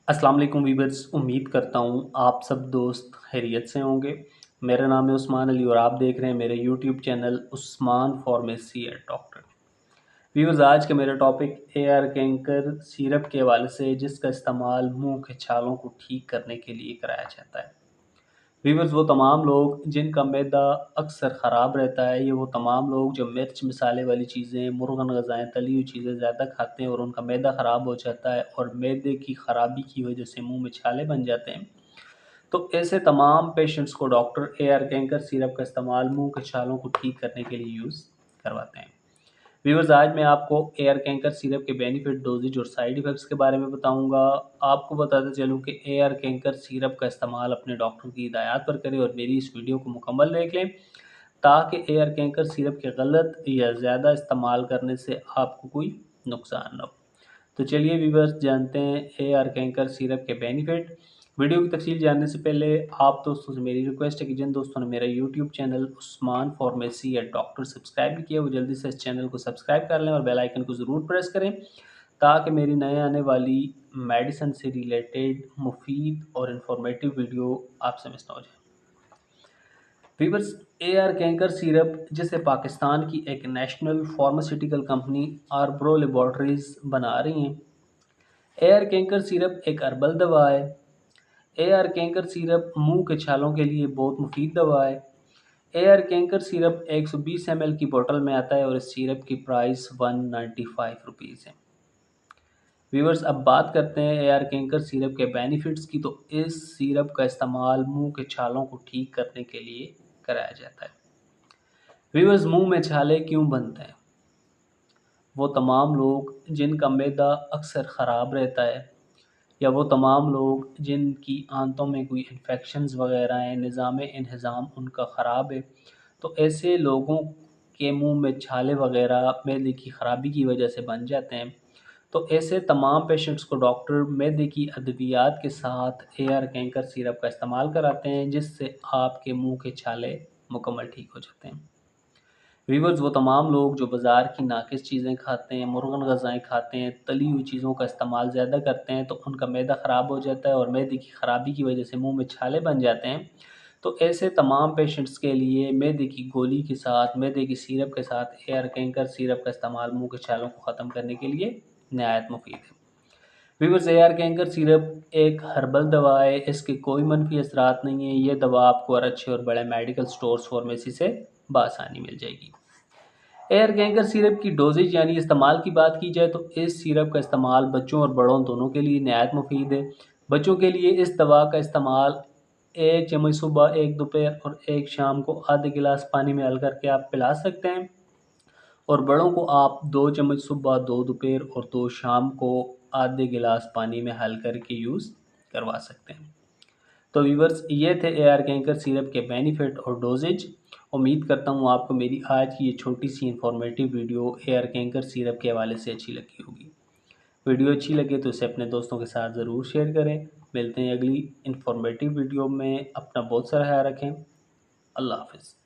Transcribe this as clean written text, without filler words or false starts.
अस्सलाम वालेकुम वीवर्स। उम्मीद करता हूँ आप सब दोस्त खैरियत से होंगे। मेरा नाम है उस्मान अली और आप देख रहे हैं मेरे YouTube channel Usman pharmacy and doctor. Viewers, आज का मेरा टॉपिक एआर कैंकर सिरप के हवाले से है, जिसका इस्तेमाल मुंह के छालों को ठीक करने के लिए कराया जाता है। वीवर्स, वो तमाम लोग जिनका मैदा अक्सर ख़राब रहता है, ये वो तमाम लोग जो मिर्च मसाले वाली चीज़ें, मुर्गन ग़ज़ाएँ, तली हुई चीज़ें ज़्यादा खाते हैं और उनका मैदा ख़राब हो जाता है और मैदे की ख़राबी की वजह से मुंह में छाले बन जाते हैं। तो ऐसे तमाम पेशेंट्स को डॉक्टर एआर कैंकर सिरप का इस्तेमाल मुंह के छालों को ठीक करने के लिए यूज़ करवाते हैं। व्यूअर्स, आज मैं आपको एयर कैंकर सिरप के बेनिफिट, डोजेज और साइड इफ़ेक्ट्स के बारे में बताऊंगा। आपको बताते चलूं कि एयर कैंकर सिरप का इस्तेमाल अपने डॉक्टर की हिदायत पर करें और मेरी इस वीडियो को मुकम्मल देख लें, ताकि एयर कैंकर सिरप के गलत या ज़्यादा इस्तेमाल करने से आपको कोई नुकसान ना हो। तो चलिए व्यूअर्स, जानते हैं एआर कैंकर सिरप के बेनिफिट। वीडियो की तफसील जानने से पहले आप दोस्तों से मेरी रिक्वेस्ट है कि जिन दोस्तों ने मेरा यूट्यूब चैनल उस्मान फार्मेसी या डॉक्टर सब्सक्राइब नहीं किया, वो जल्दी से इस चैनल को सब्सक्राइब कर लें और बेल आइकन को ज़रूर प्रेस करें, ताकि मेरी नए आने वाली मेडिसिन से रिलेटेड मुफीद और इन्फॉर्मेटिव वीडियो आपसे मिस ना हो जाए। वीवर्स, एआर कैंकर सिरप, जिसे पाकिस्तान की एक नेशनल फार्मास्यूटिकल कंपनी आर्ब्रो लेबॉर्ट्रीज बना रही हैं। एयर कैंकर सिरप एक हर्बल दवा है। एयर कैंकर सिरप मुंह के छालों के लिए बहुत मुफीद दवा है। एयर कैंकर सिरप 120 ml की बोतल में आता है और इस सिरप की प्राइस 195 रुपीज़ है। व्यूअर्स, अब बात करते हैं एयर कैंकर सिरप के बेनिफिट्स की। तो इस सिरप का इस्तेमाल मुंह के छालों को ठीक करने के लिए कराया जाता है। व्यूअर्स, मुंह में छाले क्यों बनते हैं? वो तमाम लोग जिनका मैदा अक्सर ख़राब रहता है, या वो तमाम लोग जिनकी आंतों में कोई इन्फेक्शंस वग़ैरह हैं, निज़ाम-ए-इंहिज़ाम उनका ख़राब है, तो ऐसे लोगों के मुँह में छाले वग़ैरह मैदे की ख़राबी की वजह से बन जाते हैं। तो ऐसे तमाम पेशेंट्स को डॉक्टर मैदे की अद्वियात के साथ एयर कैंकर सिरप का इस्तेमाल कराते हैं, जिससे आपके मुँह के छाले मुकम्मल ठीक हो जाते हैं। व्यूअर्स, वो तमाम लोग जो बाज़ार की नाकिस चीज़ें खाते हैं, मुर्गन ग़ज़ाएँ खाते हैं, तली हुई चीज़ों का इस्तेमाल ज़्यादा करते हैं, तो उनका मैदा ख़राब हो जाता है और मैदे की ख़राबी की वजह से मुँह में छाले बन जाते हैं। तो ऐसे तमाम पेशेंट्स के लिए मैदे की गोली के साथ, मैदे की सिरप के साथ एयर कैंकर सिरप का इस्तेमाल मुँह के छालों को ख़त्म करने के लिए निहायत मुफ़ीद है। व्यूअर्स, एयर कैंकर सिरप एक हर्बल दवा है, इसके कोई मनफ़ी असरात नहीं है। ये दवा आपको हर अच्छे और बड़े मेडिकल स्टोर्स, फार्मेसी से बआसानी मिल जाएगी। एयर कैंकर सिरप की डोज़ेज यानी इस्तेमाल की बात की जाए, तो इस सिरप का इस्तेमाल बच्चों और बड़ों दोनों के लिए निहायत मुफ़ीद है। बच्चों के लिए इस दवा का इस्तेमाल 1 चम्मच सुबह, 1 दोपहर और 1 शाम को आधे गिलास पानी में हल करके आप पिला सकते हैं, और बड़ों को आप 2 चम्मच सुबह, 2 दोपहर और 2 शाम को आधे गिलास पानी में हल करके यूज़ करवा सकते हैं। तो व्यूअर्स, ये थे एआर कैंकर सिरप के बेनिफिट और डोजेज। उम्मीद करता हूँ आपको मेरी आज की ये छोटी सी इन्फॉर्मेटिव वीडियो एआर कैंकर सिरप के हवाले से अच्छी लगी होगी। वीडियो अच्छी लगे तो इसे अपने दोस्तों के साथ ज़रूर शेयर करें। मिलते हैं अगली इन्फॉर्मेटिव वीडियो में। अपना बहुत सारा ख्याल रखें। अल्लाह हाफ़िज़।